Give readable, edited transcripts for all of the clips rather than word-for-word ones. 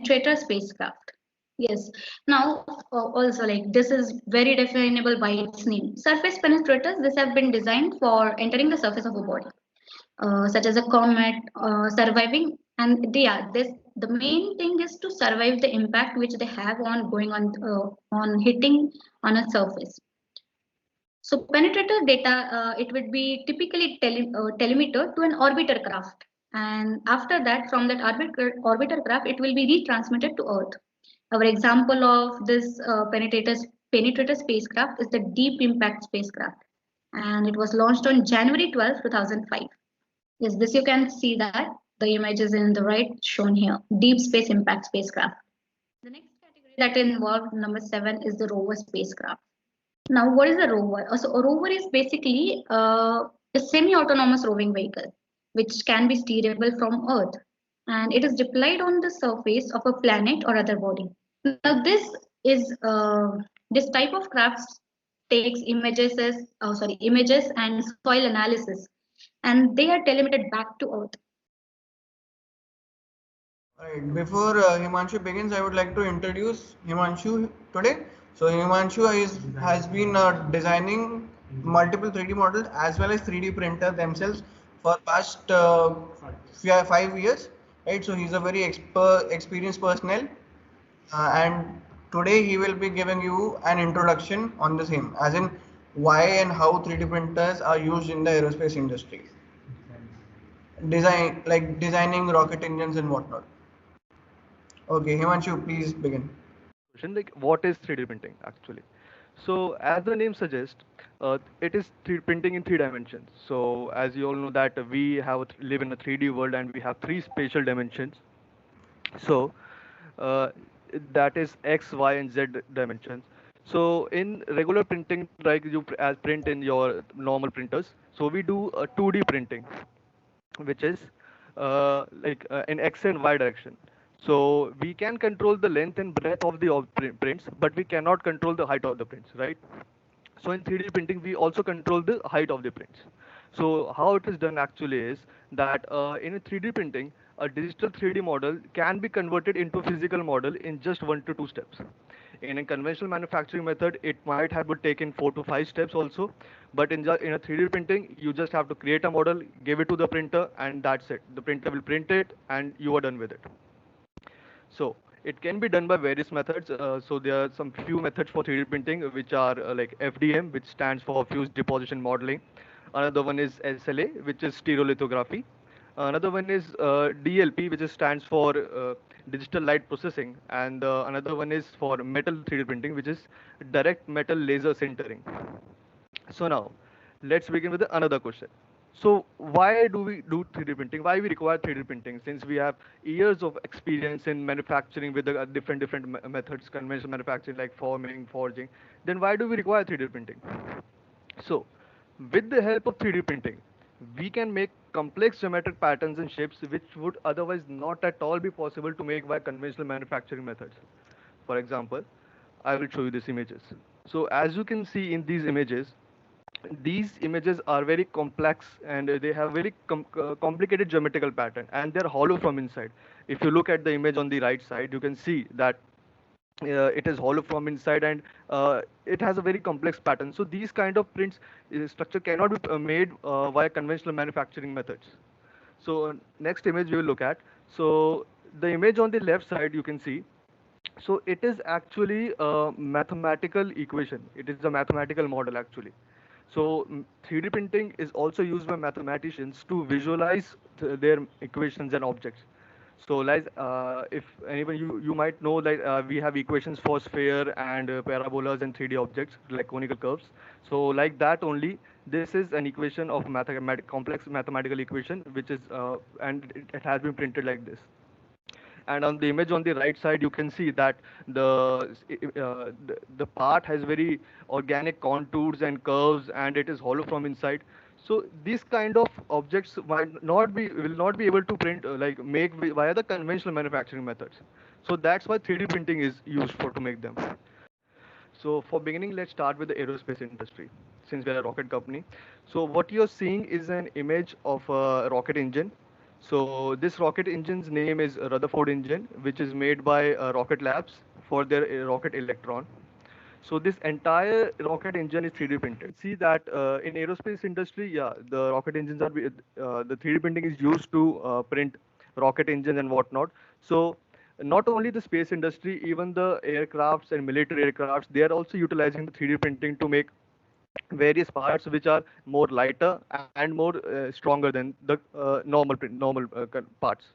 penetrator spacecraft. Yes. Now, also like this is very definable by its name. Surface penetrators. This have been designed for entering the surface of a body, such as a comet, surviving. And yeah, this the main thing is to survive the impact which they have on going on hitting on a surface. So penetrator data, it would be typically telemetered to an orbiter craft. And after that, from that orbiter craft, it will be retransmitted to Earth. Our example of this penetrator spacecraft is the Deep Impact spacecraft. And it was launched on January 12, 2005. Yes, this you can see that the image is in the right shown here, Deep Space Impact spacecraft. The next category that involved number 7 is the rover spacecraft. Now, what is a rover? So, a rover is basically a semi-autonomous roving vehicle, which can be steerable from Earth, and it is deployed on the surface of a planet or other body. Now, this type of crafts takes images and soil analysis, and they are telemetred back to Earth. Alright, before Himanshu begins, I would like to introduce Himanshu today. So has been designing multiple 3D models as well as 3D printer themselves for past 5 years, right? So he's a very experienced personnel, and today he will be giving you an introduction on the same, as in why and how 3D printers are used in the aerospace industry, designing rocket engines and whatnot. Okay, Himanshu, please begin. Question like what is 3D printing actually? So as the name suggests, it is printing in 3 dimensions. So as you all know that we live in a 3D world and we have three spatial dimensions. So uh, that is X, Y, and Z dimensions. So in regular printing, like as print in your normal printers, so we do a 2D printing, which is in X and Y direction. So we can control the length and breadth of the prints, but we cannot control the height of the prints, right? So in 3D printing, we also control the height of the prints. So how it is done actually is that in a 3D printing, a digital 3D model can be converted into a physical model in just 1 to 2 steps. In a conventional manufacturing method, it might have taken 4 to 5 steps also, but in a 3D printing, you just have to create a model, give it to the printer, and that's it. The printer will print it, and you are done with it. So it can be done by various methods. So there are some few methods for 3D printing, which are like FDM, which stands for fused deposition modeling. Another one is SLA, which is stereolithography. Another one is DLP, which stands for digital light processing, and another one is for metal 3D printing, which is direct metal laser sintering. So now, let's begin with another question. So why do we do 3D printing? Why we require 3D printing? Since we have years of experience in manufacturing with the different methods, conventional manufacturing like forming, forging, then why do we require 3D printing? So, with the help of 3D printing, we can make complex geometric patterns and shapes which would otherwise not at all be possible to make by conventional manufacturing methods. For example, I will show you these images. So as you can see in these images are very complex and they have very complicated geometrical pattern and they're hollow from inside. If you look at the image on the right side, you can see that it is hollow from inside and it has a very complex pattern. So these kind of prints structure cannot be made via conventional manufacturing methods. So next image we will look at. So the image on the left side you can see, so it is actually a mathematical equation. It is a mathematical model actually. So 3D printing is also used by mathematicians to visualize their equations and objects. So like if anyone you might know that we have equations for sphere and parabolas and 3D objects like conical curves. So like that only, this is an equation of complex mathematical equation which is and it has been printed like this. And on the image on the right side you can see that the part has very organic contours and curves and it is hollow from inside. So these kind of objects will not be able to print via the conventional manufacturing methods. So that's why 3D printing is used for to make them. So for beginning, let's start with the aerospace industry, since we are a rocket company. So what you're seeing is an image of a rocket engine. So this rocket engine's name is Rutherford engine, which is made by Rocket Labs for their rocket Electron. So this entire rocket engine is 3D printed. See that in aerospace industry, yeah, the rocket engines are the 3D printing is used to print rocket engines and whatnot. So not only the space industry, even the aircrafts and military aircrafts, they are also utilizing the 3D printing to make various parts which are more lighter and more stronger than the normal parts.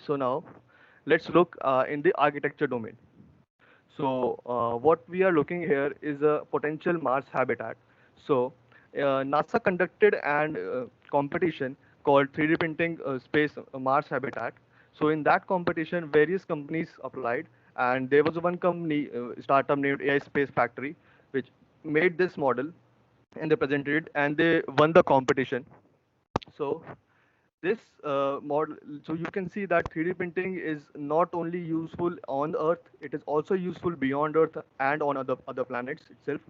So now let's look in the architecture domain. So what we are looking here is a potential Mars habitat. So NASA conducted an competition called 3D printing space Mars habitat. So in that competition, various companies applied, and there was one company startup named AI Space Factory, which made this model, and they presented it, and they won the competition. So this model, so you can see that 3D printing is not only useful on Earth, it is also useful beyond Earth and on other planets itself.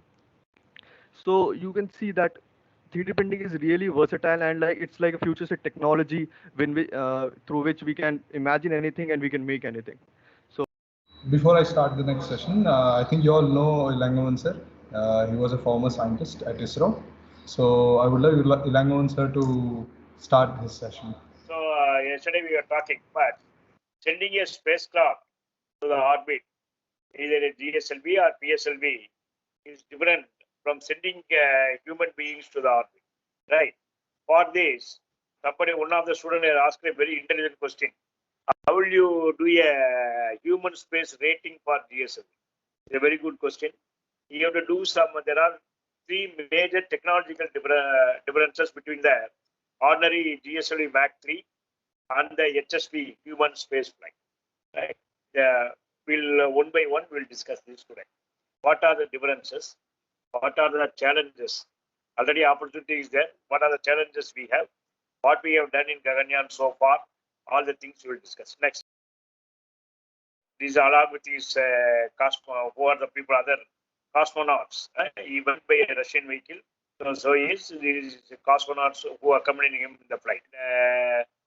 So you can see that 3D printing is really versatile, and like it's like a futuristic technology when through which we can imagine anything and we can make anything. So Before I start the next session, I think you all know Ilangavan sir. He was a former scientist at ISRO. So I would like Ilangavan sir to start his session. So yesterday we were talking, but sending a spacecraft to the orbit, either a GSLV or PSLV, is different from sending human beings to the orbit, right? For this, one of the students asked a very intelligent question. How will you do a human space rating for GSLV? It's a very good question. You have to do there are three major technological differences between the ordinary GSLV Mach 3 and the HSV human space flight. Right? We'll one by one we'll discuss this today. What are the differences? What are the challenges? Already opportunity is there. What are the challenges we have? What we have done in Gaganyaan so far? All the things we will discuss. Next. These are along with these who are the people, other cosmonauts, even by a Russian vehicle. So these cosmonauts who are accompanying him in the flight.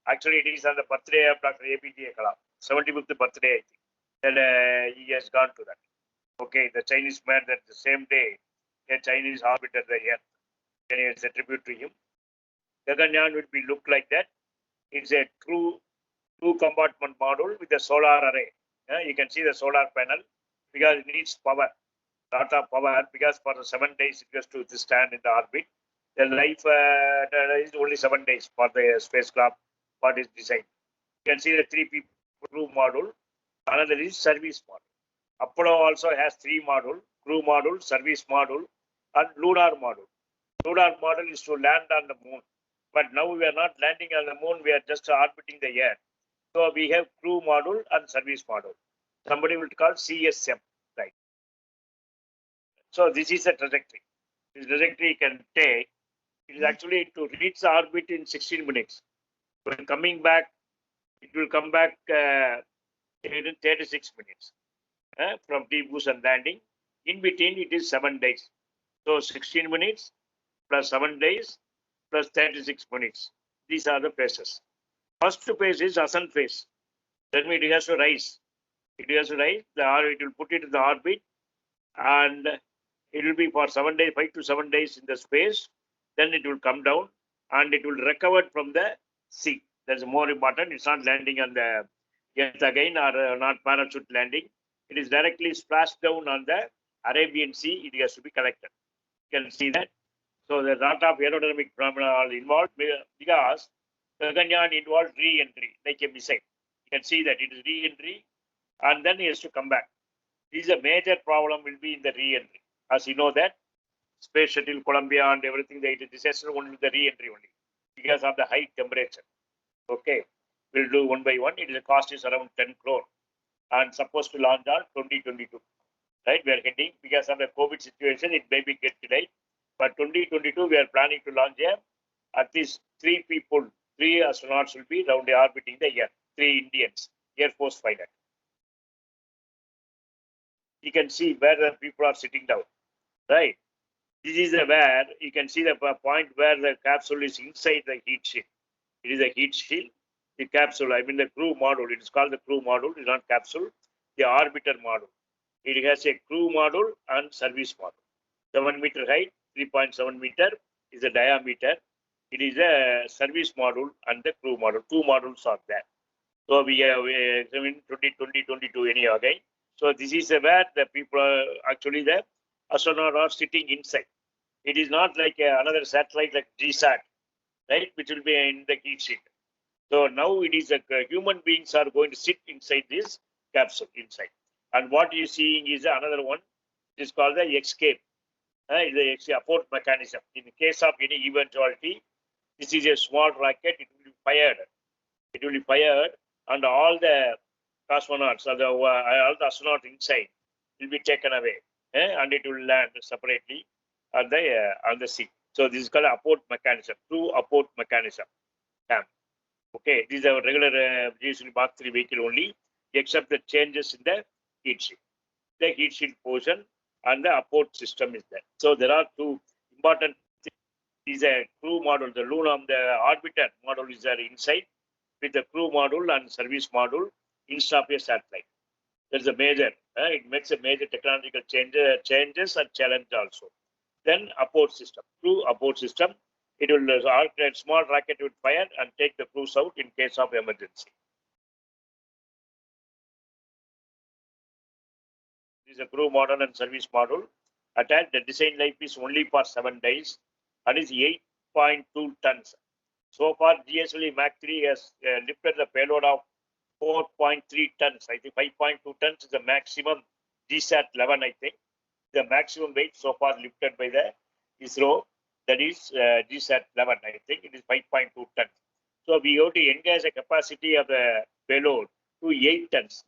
Actually, it is on the birthday of Dr. APJ Kalam, 75th birthday, I think. That he has gone to that. Okay, the Chinese man that the same day, a Chinese orbited the Earth. And it's a tribute to him. Gaganyaan would be look like that. It's a true two-compartment module with a solar array. You can see the solar panel because it needs power, lot of power, because for the 7 days it has to stand in the orbit. The life is only 7 days for the spacecraft, what is designed. You can see the 3 people crew module. Another is service module. Apollo also has 3 module: crew module, service module, and lunar module. Lunar module is to land on the moon. But now we are not landing on the moon, we are just orbiting the Earth. So we have crew module and service module. Somebody will call CSM, right? So this is the trajectory. This trajectory can take, it is actually to reach the orbit in 16 minutes. When coming back, it will come back in 36 minutes from deboost and landing. In between, it is 7 days. So 16 minutes plus 7 days plus 36 minutes. These are the phases. First phase is ascent phase. That means it has to rise. It has to rise. It will put it in the orbit, and it will be for 7 days, 5 to 7 days in the space. Then it will come down and it will recover from the sea. That's more important. It's not landing on the Earth again, or not parachute landing. It is directly splashed down on the Arabian Sea. It has to be collected. You can see that. So there's a lot of aerodynamic phenomena are involved because Gaganyaan involved re-entry, like a missile. You can see that it is re-entry and then it has to come back. This is a major problem will be in the re-entry. As you know that Space Shuttle, Columbia and everything, the disaster only the re-entry only because of the high temperature. Okay, we'll do one by one. It is a cost is around 10 crore and supposed to launch on 2022. Right, we are heading because of the COVID situation, it may be get delayed. But 2022, we are planning to launch at least 3 people, 3 astronauts will be round orbiting the Earth, 3 Indians, Air Force pilot. You can see where the people are sitting down, right? This is where you can see the point where the capsule is inside the heat shield. It is a heat shield. The capsule, I mean the crew module, it is called the crew module, it is not capsule. The orbiter module. It has a crew module and service module. 7 meter height, 3.7 meter is the diameter. It is a service module and the crew module. Two modules are there. So we have 2022 anyhow again. So this is where the people are actually the astronaut are sitting inside. It is not like another satellite like GSAT, right, which will be in the heat sheet. So now it is human beings are going to sit inside this capsule inside. And what you seeing is another one. It is called the escape. The abort mechanism. In case of any eventuality, this is a small rocket. It will be fired. It will be fired, and all the cosmonauts or all the astronauts inside will be taken away, and it will land separately on the sea. So this is called abort mechanism. True abort mechanism. Okay, these are regular GSLV Mark III vehicle only, except the changes in the heat shield. The heat shield portion and the abort system is there. So there are two important things. Is a crew module, the lunar, the orbiter module is there inside with the crew module and service module instead of a satellite. There's a major, it makes a major technological changes and challenge also. Then abort system, crew abort system. It will a small rocket will fire and take the crews out in case of emergency. This is a crew model and service model. Attached, the design life is only for 7 days and is 8.2 tons. So far, GSLV Mach 3 has lifted the payload of 4.3 tons. I think 5.2 tons is the maximum GSAT 11, I think. The maximum weight so far lifted by the ISRO, that is GSAT 11, I think it is 5.2 tons. So we have to engage the capacity of the payload to 8 tons.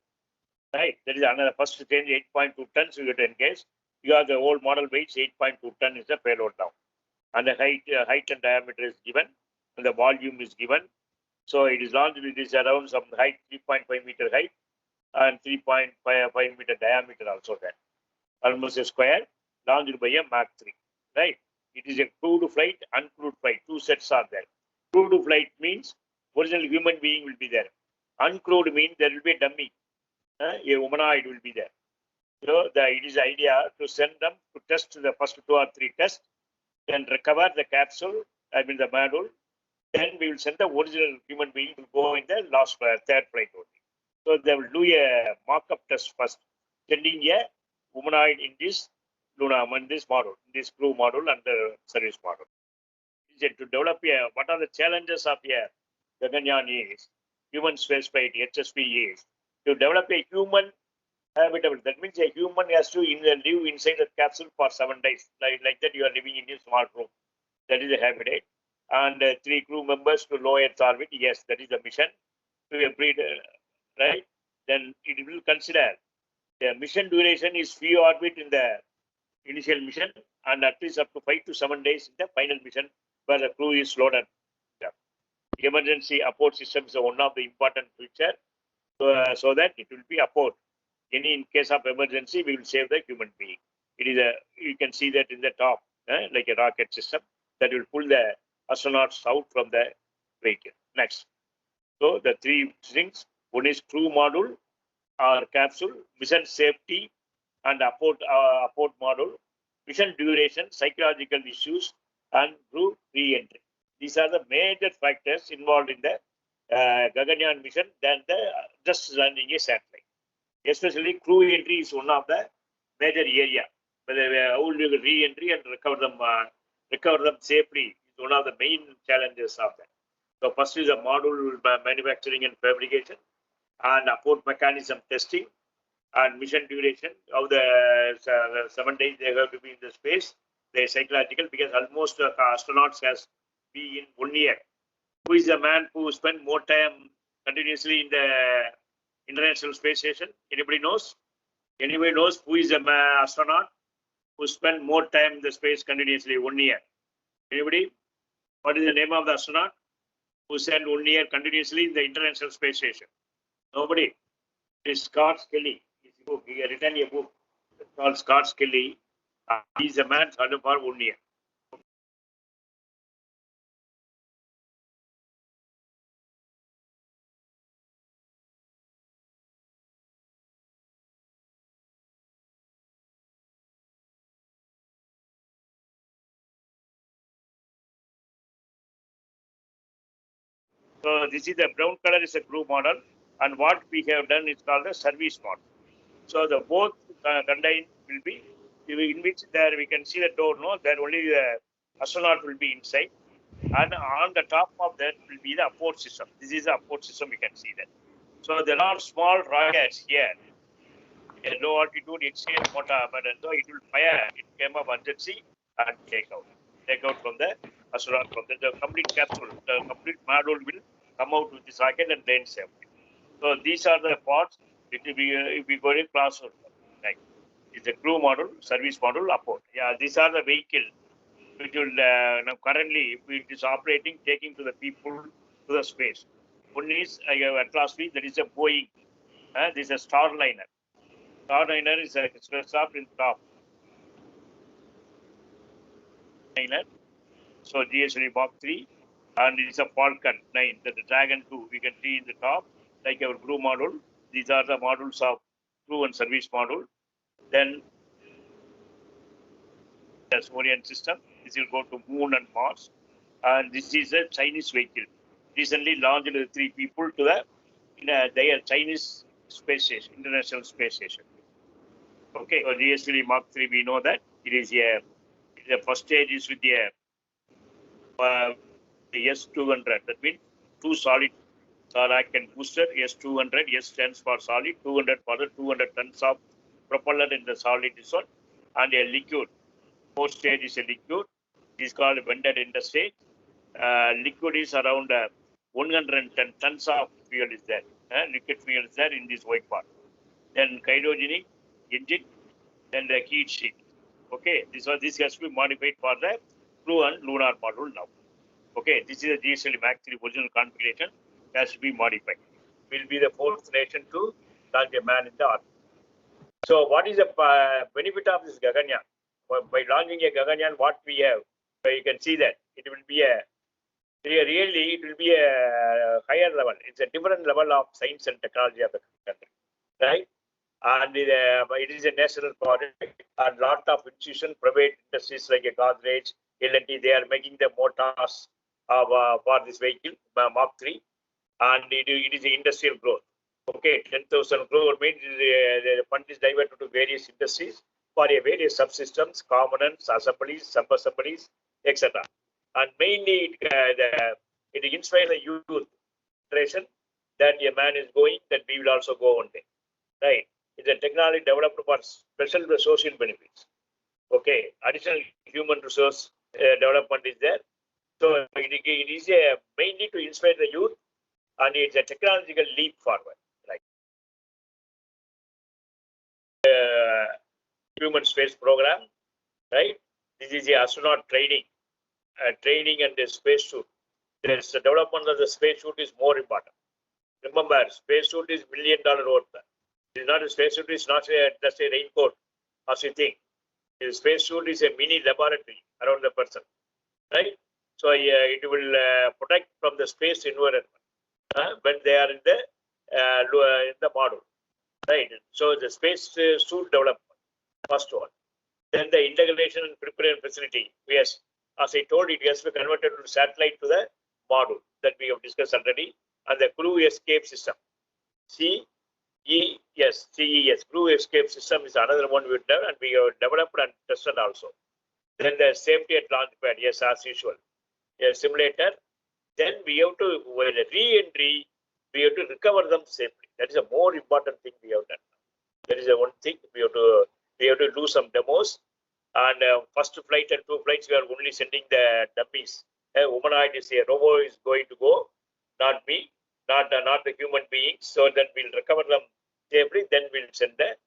Right, that is another first change, 8.2 tons we have to engage. Because the old model weights 8.2 tons is the payload now. And the height and diameter is given, and the volume is given. So it is launched with this around some height, 3.5 meter height, and 3.5 meter diameter also there. Almost a square, launched by a Mach 3. Right? It is a crewed flight, uncrewed flight. Two sets are there. Crewed flight means original human being will be there. Uncrewed means there will be a dummy. A humanoid will be there. So it is the idea to send them to test the first 2 or 3 tests, then recover the capsule, I mean the module. Then we will send the original human being to go in the last third flight only. So they will do a mock-up test first, sending a humanoid in this lunar, in this model, in this crew model and the service model. To develop what are the challenges of Gaganyaan is human spaceflight HSP is to develop a human habitable. That means a human has to live inside the capsule for 7 days. Like that, you are living in a small room. That is a habitat. And 3 crew members to low Earth orbit. Yes, that is the mission. To a breeder, right? Then it will consider the mission duration is few orbit in the initial mission and at least up to 5 to 7 days in the final mission where the crew is loaded. Emergency abort system is one of the important feature, so that it will be abort. In case of emergency, we will save the human being. It is you can see that in the top, like a rocket system that will pull the astronauts out from the vehicle. Next. So the 3 things: one is crew module or capsule, mission safety, and abort module, mission duration, psychological issues, and crew re-entry. These are the major factors involved in the Gaganyaan mission than the just landing a satellite. Especially crew entry is one of the major area. Whether how will you re-entry and recover them safely is one of the main challenges of that. So first is the module manufacturing and fabrication, and abort mechanism testing, and mission duration of the 7 days they have to be in the space. They're psychological because almost astronauts has been in 1 year. Who is the man who spent more time continuously in the International Space Station? Anybody knows? Anybody knows who is the astronaut who spent more time in the space continuously 1 year? Anybody? What is the name of the astronaut who spent 1 year continuously in the International Space Station? Nobody. It is Scott Kelly. He has written a book called Scott Kelly. He is a man for 1 year. So this is the brown color is a crew model, and what we have done is called the service model. So the both contained will be in which there we can see the door. No, there only the astronaut will be inside, and on the top of that will be the apport system. This is the apport system. We can see that. So there are small rockets here. A low altitude HCL motor, but though it will fire, it came up emergency and take out from the astronaut from the complete capsule. The complete module will come out with this rocket and land safely. So these are the parts. It will be if we go in class, like it's a crew model, service model, apport. Yeah, these are the vehicles which will now currently it is operating, taking to the people to the space. One is Atlas V, that is a Boeing. This is a Starliner. Starliner is a spacecraft in top. So GSLV Mark 3, and it's a Falcon 9. The Dragon 2 we can see in the top, like our crew model. These are the models of crew and service model. Then the Orion system. This will go to Moon and Mars. And this is a Chinese vehicle. Recently launched 3 people to their Chinese space station, International Space Station. Okay, so GSLV Mark 3, we know that it is the first stage is with the S200. That means 2 solid rocket booster. S200. S stands for solid. 200 for the 200 tons of propeller in the solid is one, and a liquid. 4th stage is a liquid. It is called blended interstage. Liquid is around 110 tons of fuel is there. Liquid fuel is there in this white part. Then cryogenic engine, then the heat sheet. Okay, this has to be modified for the crew and lunar module now. Okay, this is a GSLV Mach 3 original configuration, has to be modified. Will be the 4th nation to launch a man in the orbit. So what is the benefit of this Gaganyaan? By launching a Gaganyaan, what we have, you can see that it will be really it will be a higher level. It's a different level of science and technology of the country, right? And it is a national project, and lot of institutions, private industries like a Godrej, L&T, they are making the motors for this vehicle, Mark 3, and it is industrial growth. Okay, 10,000 crore means the fund is diverted to various industries for a various subsystems, components, assemblies, sub-assemblies, etc. And mainly it inspires the youth generation that a man is going, that we will also go one day, right? It's a technology developed for special social benefits. Okay, additional human resource development is there. So it is mainly to inspire the youth, and it's a technological leap forward. Right? Human space program, right? This is the astronaut training, and the space suit. There's the development of the space suit is more important. Remember, space suit is $1 million worth. It is not a space suit. It's not just a raincoat, as you think. The space suit is a mini laboratory around the person, right? So it will protect from the space environment when they are in the module, right? So the space suit development, first one. Then the integration and preparation facility. Yes, as I told, it has to be converted to satellite to the module that we have discussed already, and the crew escape system. CES, crew escape system is another one we've done, and we have developed and tested also. Then the safety at launch pad, yes, as usual. A simulator. Then we have to, when re-entry, we have to recover them safely. That is a more important thing we have done. That is the one thing we have to do some demos. And first flight and 2 flights, we are only sending the dummies. A humanoid is a robot is going to go, not me, not the human beings. So then we'll recover them safely. Then we'll send the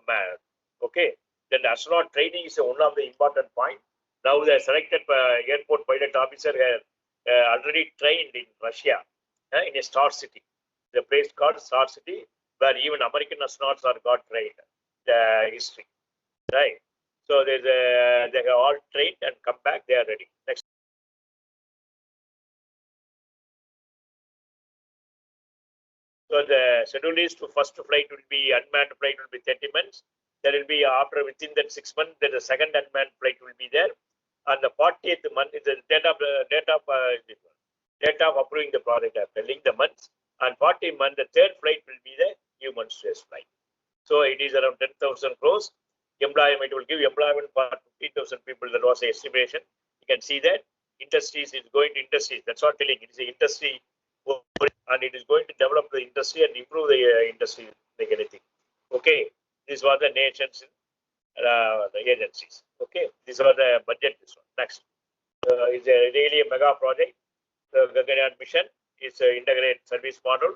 man. Okay. Then the astronaut training is one of the important points. Now the selected airport pilot officer has already trained in Russia, in a star city. The place called Star City, where even American astronauts are got trained. The history, right? So they have all trained and come back. They are ready. Next. So the schedule is to first flight will be unmanned flight will be 30 minutes. There will be after within that 6 months, there is a second unmanned flight will be there. And the 40th month is the date of date of approving the project. I'm telling the months. And 40 months, the third flight will be the human space flight. So it is around 10,000 crores. Employment will give employment for 15,000 people. That was the estimation. You can see that industries is going to industries. That's what telling. It is an industry, and it is going to develop the industry and improve the industry like anything. Okay, these were the nations, the agencies. Okay, these are the budget. This one next is a really a mega project. The Gaganyaan Mission is an integrated service model,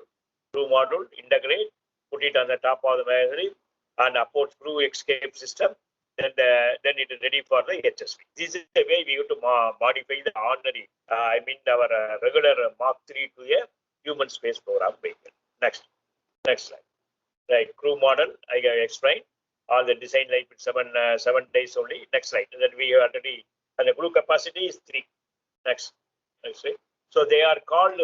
crew model, integrate, put it on the top of the machinery, and approach crew escape system. Then it is ready for the HSV. This is the way we have to modify the ordinary, our regular Mark 3 to a human space program vehicle. Next slide. Right, crew model, I explained. All the design life with 7 days only. Next slide. And then we already, and the crew capacity is 3. Next slide. So they are called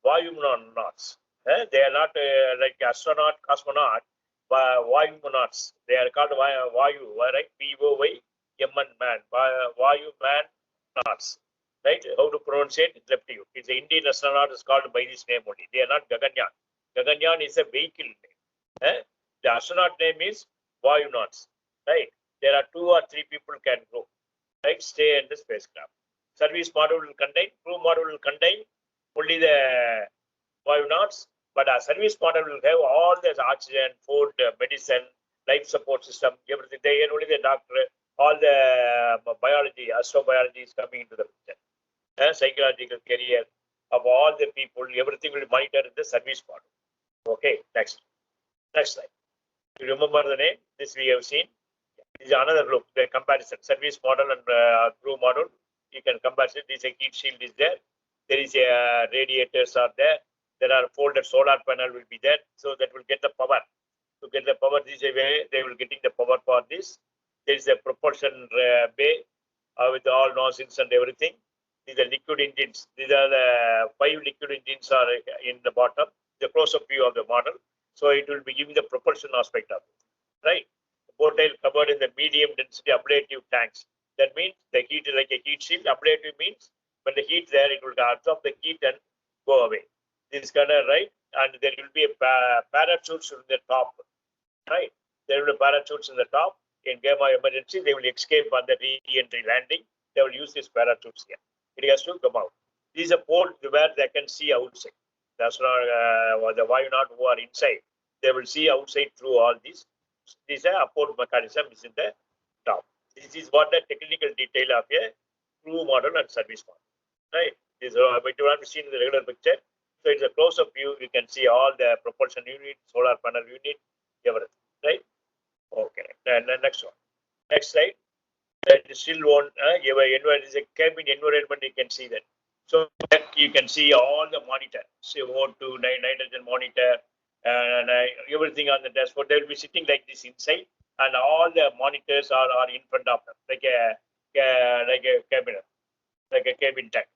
VYOMNAUTS. They are not like astronaut, cosmonaut, but VYOMNAUTS. They are called Vayu, right? VYOMNAUTS. VYOMNAUTS. Right? How to pronounce it? It's left to you. It's the Indian astronaut is called by this name only. They are not Gaganyaan. Gaganyaan is a vehicle name. The astronaut name is VYOMNAUTS. Right? There are 2 or 3 people can go. Right? Stay in the spacecraft. Service module will contain, crew module will contain only the VYOMNAUTS, but our service model will have all the oxygen, food, medicine, life support system, everything. They only the doctor, all the biology, astrobiology is coming into the picture. Psychological career of all the people, everything will be monitored in the service model. Okay, next slide. You remember the name? This we have seen. This is another look, the comparison, service model and crew model. You can compare it. This a heat shield is there. There is a radiators are there. There are folded solar panel will be there. So that will get the power. To get the power, this is a way they will getting the power for this. There is a propulsion bay with all nozzles and everything. These are liquid engines. These are the 5 liquid engines are in the bottom. The close-up view of the model. So it will be giving the propulsion aspect of it. Right? The portal covered in the medium density ablative tanks. That means the heat is like a heat shield. Ablative means when the heat there, it will absorb the heat and go away. This kind of right, and there will be a parachutes in the top. Right, there will be parachutes in the top. In gamma emergency, they will escape on the re-entry landing. They will use these parachutes here. It has to come out. This is a port where they can see outside. That's not the VYOMNAUT who are inside. They will see outside through all these. This is a port mechanism is in the top. This is what the technical detail of a crew model and service model. Right. This but you have seen in the regular picture. So it's a close-up view. You can see all the propulsion unit, solar panel unit, everything. Right. Okay. And the next one. Next slide. That is still one. Is a cabin environment. You can see that. So you can see all the monitor. CO2, nitrogen monitor, and everything on the dashboard. They will be sitting like this inside. And all the monitors are in front of them, like a cabin tech.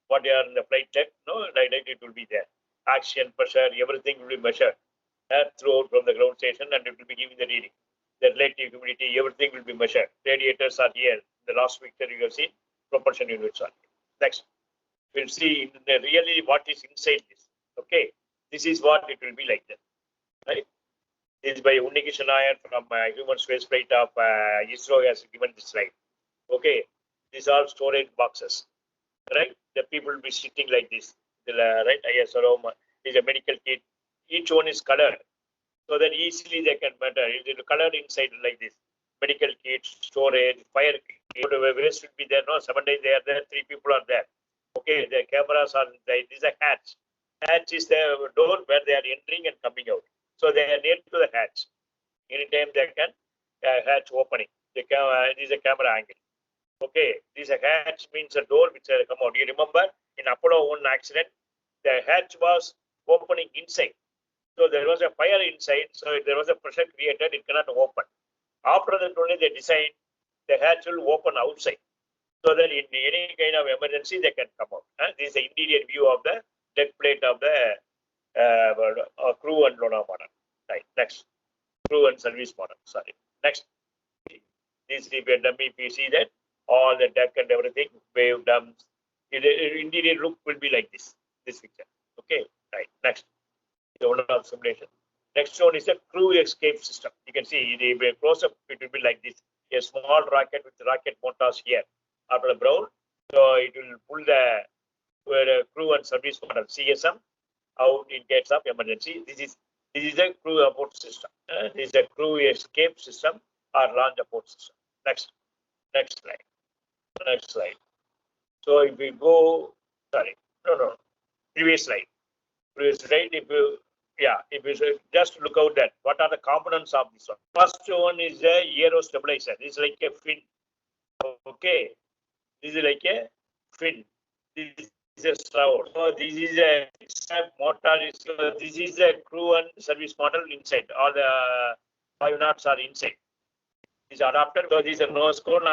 What they are in the flight tech, no, like it will be there. Oxygen pressure, everything will be measured throughout from the ground station, and it will be giving the reading. The relative humidity, everything will be measured. Radiators are here. The last picture you have seen, propulsion units are here. Next, we'll see really what is inside this. Okay, this is what it will be like that, right? This is by Gaganyaan Mission from human space flight of ISRO has given this slide. Okay, these are storage boxes, right? The people will be sitting like this, right? ISRO is a medical kit. Each one is colored, so that easily they can matter. It is colored inside like this. Medical kit, storage, fire kit, waste will be there. No, 7 days they are there. 3 people are there. Okay, the cameras are there. This is a hatch. Hatch is the door where they are entering and coming out. So they are near to the hatch. Anytime they can hatch opening. This is a camera angle. Okay, this hatch means a door which will come out. You remember in Apollo 1 accident, the hatch was opening inside. So there was a fire inside. So there was a pressure created. It cannot open. After that only they designed the hatch will open outside. So that in any kind of emergency they can come out. This is the interior view of the deck plate of the crew and lunar model. Right. Next, crew and service model. Sorry. Next, this is dummy. If you see that all the deck and everything, wave dumps, The interior look will be like this picture. Okay, right. Next, the one of simulation. Next one is a crew escape system. You can see the close up, it will be like this. A small rocket with rocket motors here after the brown. So it will pull the crew and service model CSM out in case of emergency. This is a crew abort system. This is a crew escape system or launch abort system. Next slide. Next slide. So if we go, sorry, no, previous slide. If you just look out that what are the components of this one. First one is a aero stabilizer. This is like a fin. Okay, this is like a fin. This is a stroud. So this is a motor. This is a crew and service model inside. All the VYOMNAUTS are inside. This adapter. So this is a nose cone.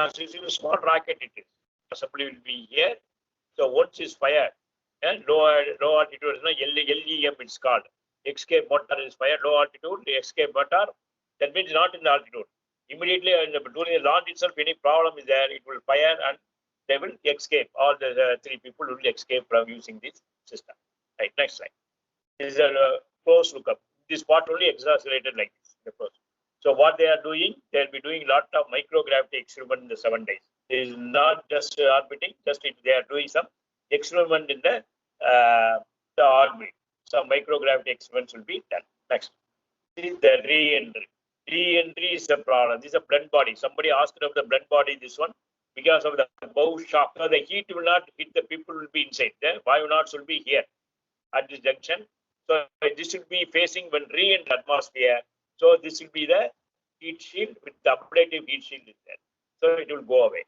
Small rocket it is. Possibly will be here. So once it's fired, and low altitude is LEM it's called. Escape motor is fired, low altitude, the escape motor, that means not in the altitude. Immediately during the launch itself, any problem is there, it will fire and they will escape. All the three people will escape from using this system. Right, next slide. This is a close lookup. This part only exaggerated like this. So what they are doing, they'll be doing a lot of microgravity experiment in the 7 days. It is not just orbiting, just they are doing some experiment in the orbit. Some microgravity experiments will be done. Next, this is the re-entry. Re-entry is the problem. This is a blunt body. Somebody asked of the blunt body, this one, because of the bow shock. So the heat will not hit the people will be inside. The VYOMNAUTS will be here at this junction. So this will be facing when re-enter atmosphere. So this will be the heat shield with the ablative heat shield is there. So it will go away.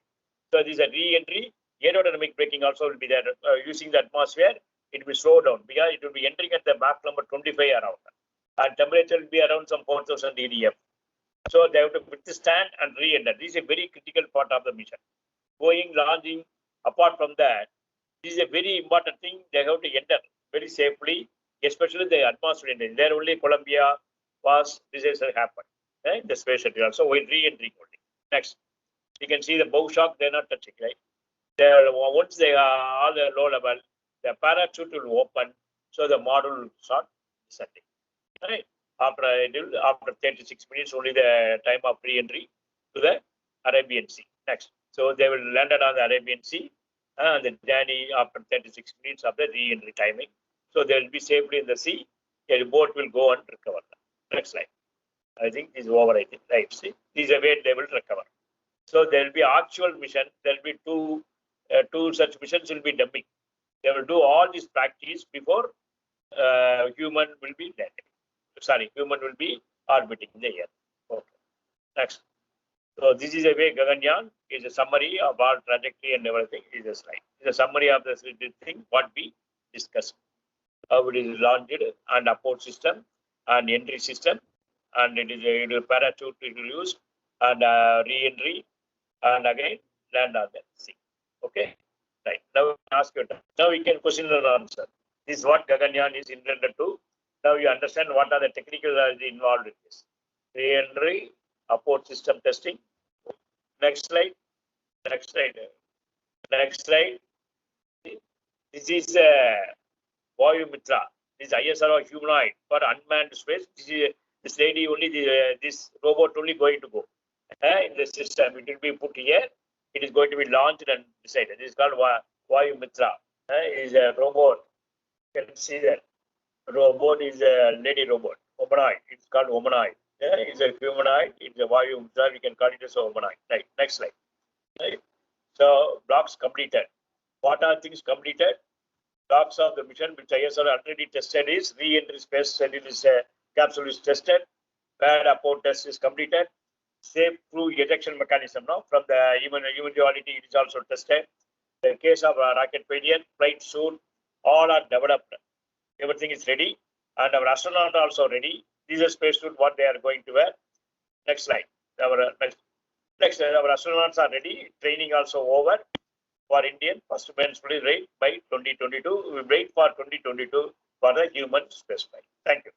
So this is a re-entry. Aerodynamic braking also will be there. Using the atmosphere, it will slow down because it will be entering at the Mach number 25 around. And temperature will be around some 4000 DDF. So they have to withstand and re-enter. This is a very critical part of the mission. Going, launching, apart from that, this is a very important thing. They have to enter very safely, especially the atmosphere. There only Columbia was disaster happened. Right? The space shuttle also will re-entry only. Next, you can see the bow shock, they're not touching, right? Once they are all the low level, the parachute will open, so the model will start descending. Right? After 36 minutes, only the time of re-entry to the Arabian Sea. Next, so they will land on the Arabian Sea, and the journey after 36 minutes of the re-entry timing. So they will be safely in the sea. The boat will go and recover them. Next slide. I think this is over. I think right. See, this is a way they will recover. So there will be actual mission. There will be two such missions will be dumping. They will do all this practice before human will be landing. Sorry, human will be orbiting in the air. Okay. Next. So this is a way Gaganyaan is a summary of our trajectory and everything. Is a slide. It's a summary of the thing what we discussed. How it is launched and abort system and entry system, and it will parachute it will use and re-entry and again land on the sea. Okay, right. Now ask your turn. Now we can question and answer. This is what Gaganyaan is intended to. Now you understand what are the technical involved in this. Re-entry, abort system testing. Next slide. Next slide. Next slide. This is Vyommitra. This is ISRO humanoid for unmanned space. This lady only, this robot only going to go in the system. It will be put here. It is going to be launched and decided. This is called Vyommitra. It is a robot. You can see that robot is a lady robot. Humanoid. It's called humanoid. It's a humanoid. It's a Vyommitra. We can call it as a humanoid. Right. Next slide. Right. So blocks completed. What are things completed? Blocks of the mission which ISRO already tested is re-entry space capsule is tested. Pad abort test is completed. Safe crew ejection mechanism now from the human duality it is also tested. In case of rocket failure, flight suit, all are developed. Everything is ready, and our astronaut also ready. These are spacesuit what they are going to wear. Next slide. Next slide. Our astronauts are ready. Training also over for Indian first man space rate by 2022. We wait for 2022 for the human spaceflight. Thank you.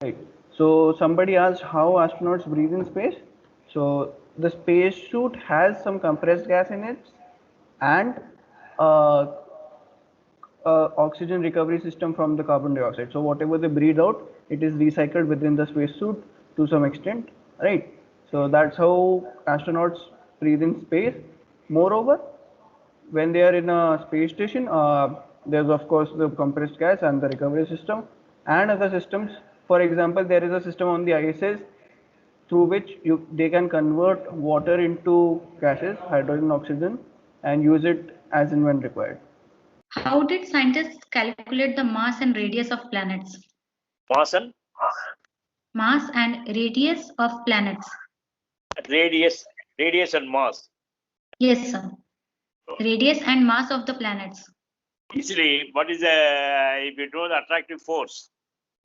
Right. So somebody asked how astronauts breathe in space. So the spacesuit has some compressed gas in it and uh, oxygen recovery system from the carbon dioxide. So whatever they breathe out, it is recycled within the spacesuit to some extent, right? So that's how astronauts breathe in space. Moreover, when they are in a space station, there's of course the compressed gas and the recovery system and other systems. For example, there is a system on the ISS through which they can convert water into gases, hydrogen, oxygen, and use it as and when required. How did scientists calculate the mass and radius of planets? Mass and Mass and radius of planets. radius, radius and mass. Yes, sir. Radius and mass of the planets. Easily, what is the, if you know the attractive force,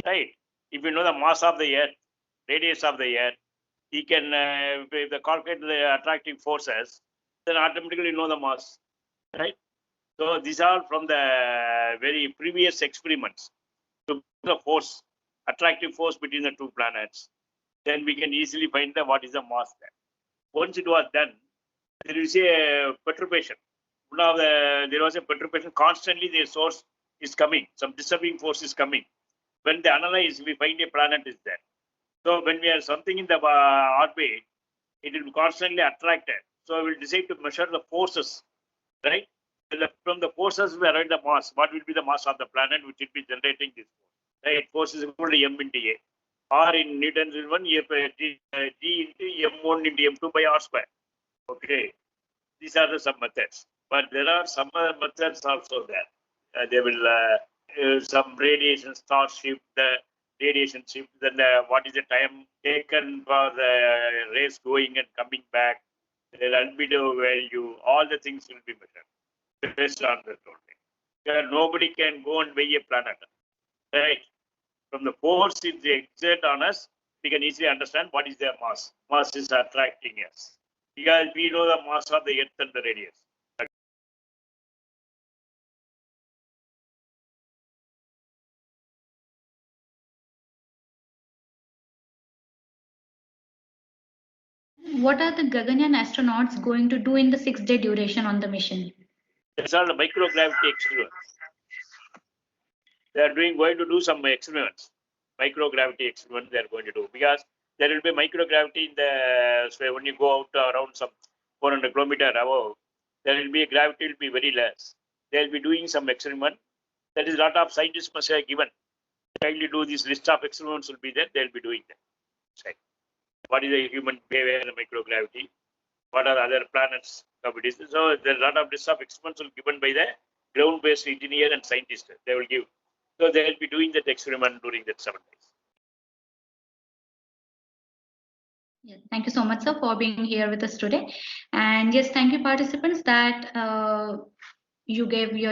right? If you know the mass of the Earth, radius of the Earth, you can, if the calculate the attractive forces, then automatically know the mass, right? So these are from the very previous experiments to the force, attractive force between the two planets. Then we can easily find the what is the mass there. Once it was done, there is a perturbation. There was a perturbation constantly. The source is coming. Some disturbing force is coming. When they analyze, we find a planet is there. So when we have something in the orbit, it will be constantly attracted. So we will decide to measure the forces, right? From the forces, we arrive the mass. What will be the mass of the planet, which will be generating this force? Right? Force is equal to m into a. R in Newton's is 1, G into m1 into m2 by r square. Okay. These are the some methods. But there are some other methods also there. They will some radiation star shift, the radiation shift, then what is the time taken for the rays going and coming back, the albedo value, all the things will be measured based on that only. Nobody can go and weigh a planet, right? From the force it exert on us, we can easily understand what is their mass. Mass is attracting us because we know the mass of the Earth and the radius. What are the Gaganyaan astronauts going to do in the 6-day duration on the mission? That's all the microgravity experiments. They are going to do some experiments, microgravity experiments they are going to do, because there will be microgravity in the, so when you go out around some 400 kilometers above, there will be a gravity will be very less. They will be doing some experiment. That is, a lot of scientists must have given. Kindly do this list of experiments will be there. They will be doing that. What is the human behavior and microgravity? What are the other planets? So there are a lot of list of experiments will given by the ground-based engineer and scientist. They will give. So they will be doing that experiment during that 7 days. Yes, thank you so much, sir, for being here with us today. And yes, thank you, participants, that you gave your